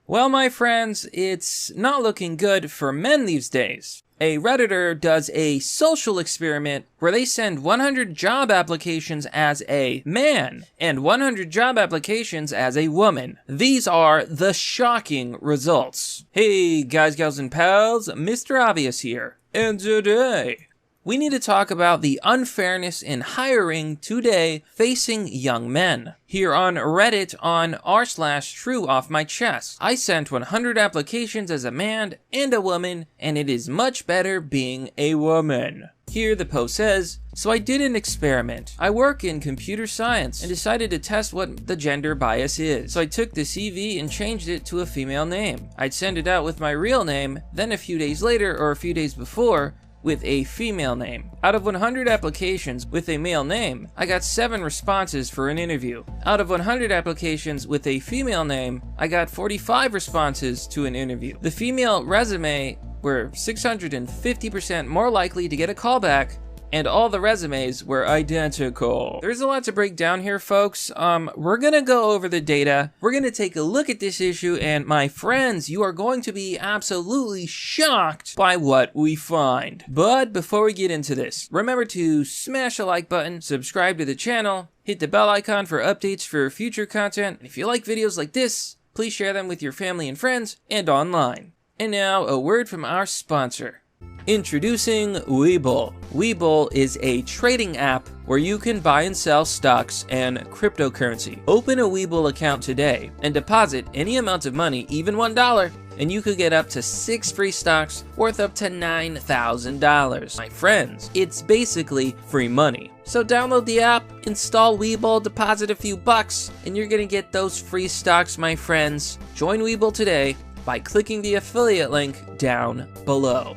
Well, my friends, it's not looking good for men these days. A Redditor does a social experiment where they send 100 job applications as a man and 100 job applications as a woman. These are the shocking results. Hey guys, gals, and pals, Mr. Obvious here. And today, we need to talk about the unfairness in hiring today facing young men. Here on Reddit on r/true off my chest, I sent 100 applications as a man and a woman, and it is much better being a woman. Here the post says, so I did an experiment. I work in computer science and decided to test what the gender bias is. So I took the CV and changed it to a female name. I'd send it out with my real name, then a few days later or a few days before, with a female name. Out of 100 applications with a male name, I got 7 responses for an interview. Out of 100 applications with a female name, I got 45 responses to an interview. The female resume were 650% more likely to get a callback, and all the resumes were identical. There's a lot to break down here, folks. We're gonna go over the data. We're gonna take a look at this issue, and my friends, you are going to be absolutely shocked by what we find. But before we get into this, remember to smash the like button, subscribe to the channel, hit the bell icon for updates for future content. If you like videos like this, please share them with your family and friends and online. And now, a word from our sponsor. Introducing Webull. Webull is a trading app where you can buy and sell stocks and cryptocurrency. Open a Webull account today and deposit any amount of money, even $1, and you could get up to 6 free stocks worth up to $9,000. My friends, it's basically free money. So download the app, install Webull, deposit a few bucks, and you're gonna get those free stocks, my friends. Join Webull today by clicking the affiliate link down below.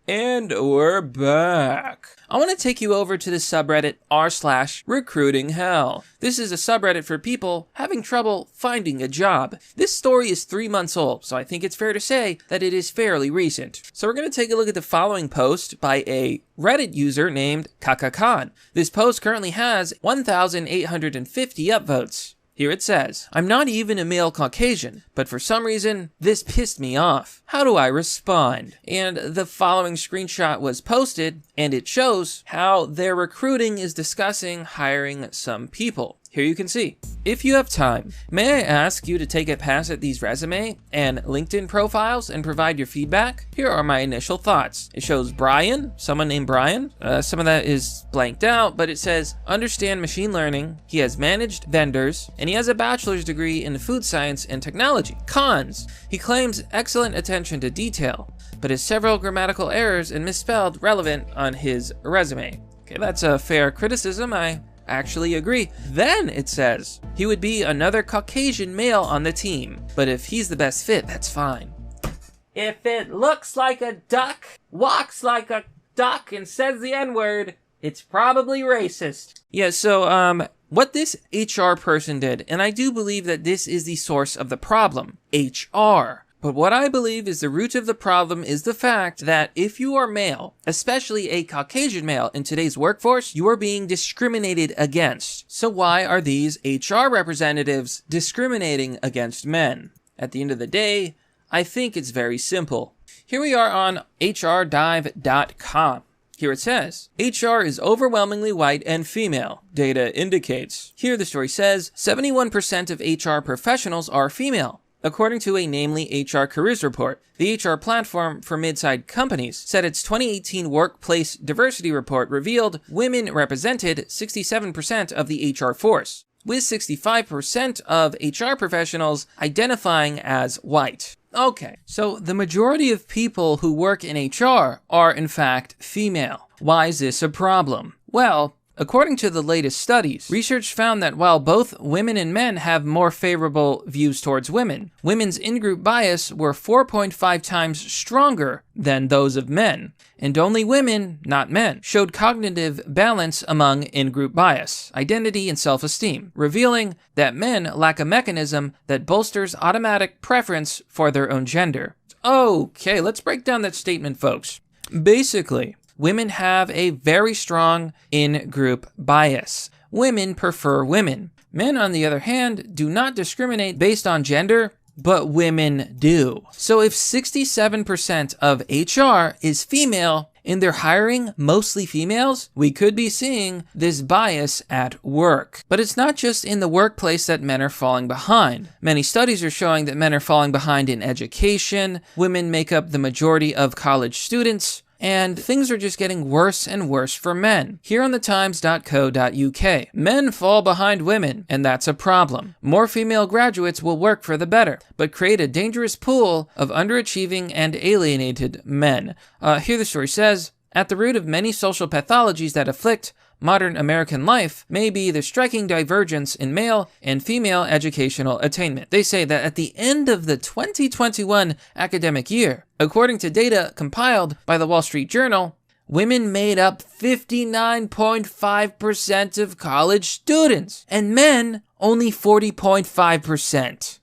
And we're back. I want to take you over to the subreddit r/recruitinghell. This is a subreddit for people having trouble finding a job. This story is 3 months old, so I think it's fair to say that it is fairly recent. So we're going to take a look at the following post by a Reddit user named Kakakan. This post currently has 1,850 upvotes. Here it says, I'm not even a male Caucasian, but for some reason, this pissed me off. How do I respond? And the following screenshot was posted, and it shows how their recruiting is discussing hiring some people. Here you can see. If you have time, may I ask you to take a pass at these resume and LinkedIn profiles and provide your feedback? Here are my initial thoughts. It shows Brian, someone named Brian. Some of that is blanked out, but it says, understand machine learning. He has managed vendors, and he has a bachelor's degree in food science and technology. Cons, he claims excellent attention to detail, but has several grammatical errors and misspelled relevant on his resume. Okay, that's a fair criticism. I actually agree. Then it says, he would be another Caucasian male on the team, but if he's the best fit, that's fine. If it looks like a duck, walks like a duck, and says the N-word, it's probably racist. Yeah, so, what this HR person did, and I do believe that this is the source of the problem, HR. But what I believe is the root of the problem is the fact that if you are male, especially a Caucasian male in today's workforce, you are being discriminated against. So why are these HR representatives discriminating against men? At the end of the day, I think it's very simple. Here we are on hrdive.com. Here it says, HR is overwhelmingly white and female, data indicates. Here the story says, 71% of HR professionals are female. According to a Namely HR Careers report, the HR platform for mid-sized companies said its 2018 Workplace Diversity Report revealed women represented 67% of the HR force, with 65% of HR professionals identifying as white. Okay, so the majority of people who work in HR are in fact female. Why is this a problem? Well, according to the latest studies, research found that while both women and men have more favorable views towards women, women's in-group bias were 4.5 times stronger than those of men, and only women, not men, showed cognitive balance among in-group bias, identity, and self-esteem, revealing that men lack a mechanism that bolsters automatic preference for their own gender. Okay, let's break down that statement, folks. Basically, women have a very strong in-group bias. Women prefer women. Men, on the other hand, do not discriminate based on gender. but women do. So if 67% of HR is female, and they're hiring mostly females, we could be seeing this bias at work. But it's not just in the workplace that men are falling behind. Many studies are showing that men are falling behind in education, women make up the majority of college students, and things are just getting worse and worse for men. Here on thetimes.co.uk, men fall behind women, and that's a problem. More female graduates will work for the better, but create a dangerous pool of underachieving and alienated men. Here the story says, at the root of many social pathologies that afflict modern American life may be the striking divergence in male and female educational attainment. They say that at the end of the 2021 academic year, according to data compiled by the Wall Street Journal, women made up 59.5% of college students, and men only 40.5%.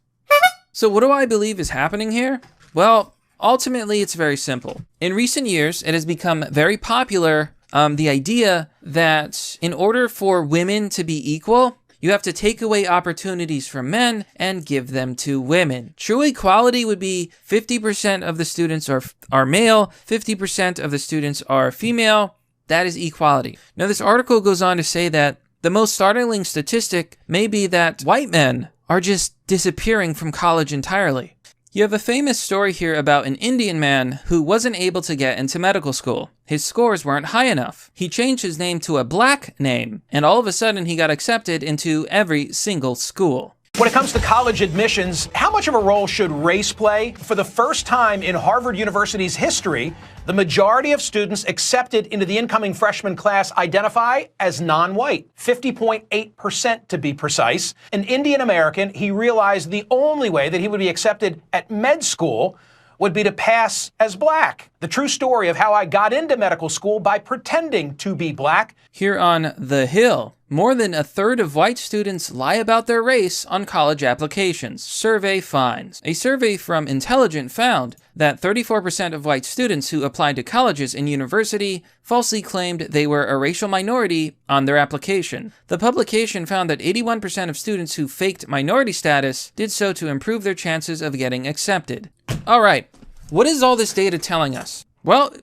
So what do I believe is happening here? Well, ultimately, it's very simple. In recent years, it has become very popular the idea that in order for women to be equal, you have to take away opportunities from men and give them to women. True equality would be 50% of the students are male, 50% of the students are female. That is equality. Now, this article goes on to say that the most startling statistic may be that white men are just disappearing from college entirely. You have a famous story here about an Indian man who wasn't able to get into medical school. His scores weren't high enough. He changed his name to a black name, and all of a sudden he got accepted into every single school. When it comes to college admissions, how much of a role should race play? For the first time in Harvard University's history, the majority of students accepted into the incoming freshman class identify as non-white, 50.8% to be precise. An Indian American, he realized the only way that he would be accepted at med school would be to pass as black. The true story of how I got into medical school by pretending to be black. Here on The Hill, more than a third of white students lie about their race on college applications, survey finds. A survey from Intelligent found that 34% of white students who applied to colleges and university falsely claimed they were a racial minority on their application. The publication found that 81% of students who faked minority status did so to improve their chances of getting accepted. All right, what is all this data telling us? Well,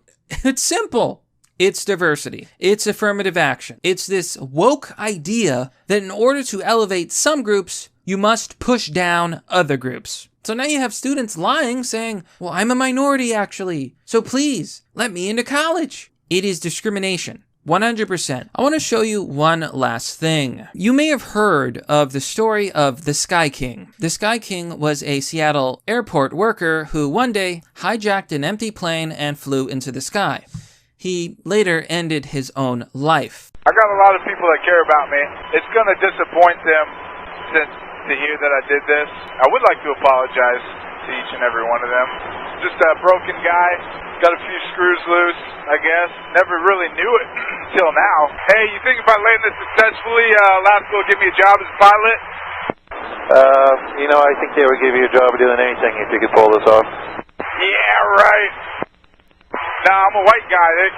it's simple. It's diversity. It's affirmative action. It's this woke idea that in order to elevate some groups, you must push down other groups. So now you have students lying, saying, well, I'm a minority actually, so please let me into college. It is discrimination. 100%. I want to show you one last thing. You may have heard of the story of the Sky King. The Sky King was a Seattle airport worker who one day hijacked an empty plane and flew into the sky. He later ended his own life. I got a lot of people that care about me. It's going to disappoint them to hear that I did this. I would like to apologize to each and every one of them. Just a broken guy, got a few screws loose, I guess. Never really knew it until now. Hey, you think if I land this successfully, Alaska will give me a job as a pilot? I think they would give you a job doing anything if you could pull this off. Yeah, right. Nah, I'm a white guy, Dick.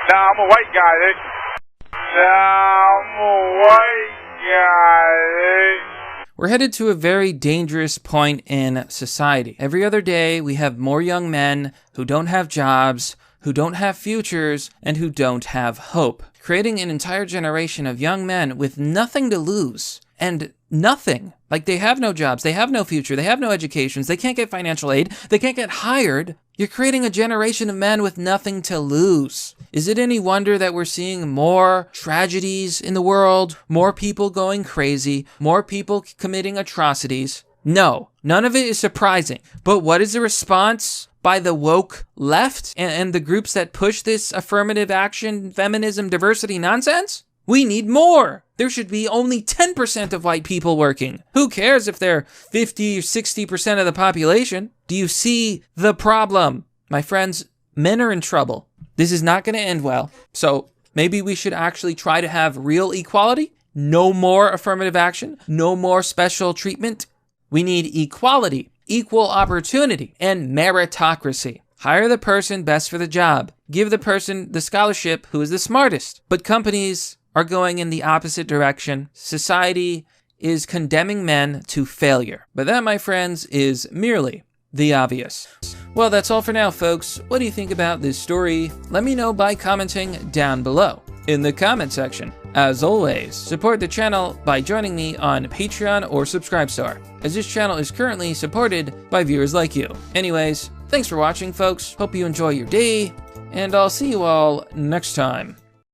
Nah, I'm a white guy, Dick. Nah, I'm a white guy, Dick. We're headed to a very dangerous point in society. Every other day, we have more young men who don't have jobs, who don't have futures, and who don't have hope, creating an entire generation of young men with nothing to lose. And nothing. Like, they have no jobs, they have no future, they have no educations, they can't get financial aid, they can't get hired. You're creating a generation of men with nothing to lose. Is it any wonder that we're seeing more tragedies in the world, more people going crazy, more people committing atrocities? No, none of it is surprising. But what is the response by the woke left and the groups that push this affirmative action, feminism, diversity nonsense? We need more. There should be only 10% of white people working. Who cares if they're 50 or 60% of the population? Do you see the problem? My friends, men are in trouble. This is not going to end well. So maybe we should actually try to have real equality. No more affirmative action. No more special treatment. We need equality, equal opportunity, and meritocracy. Hire the person best for the job. Give the person the scholarship who is the smartest. But companies are going in the opposite direction. Society is condemning men to failure. But that, my friends, is merely the obvious. Well, that's all for now, folks. What do you think about this story? Let me know by commenting down below in the comment section. As always, support the channel by joining me on Patreon or Subscribestar, as this channel is currently supported by viewers like you. Anyways, thanks for watching, folks. Hope you enjoy your day, and I'll see you all next time.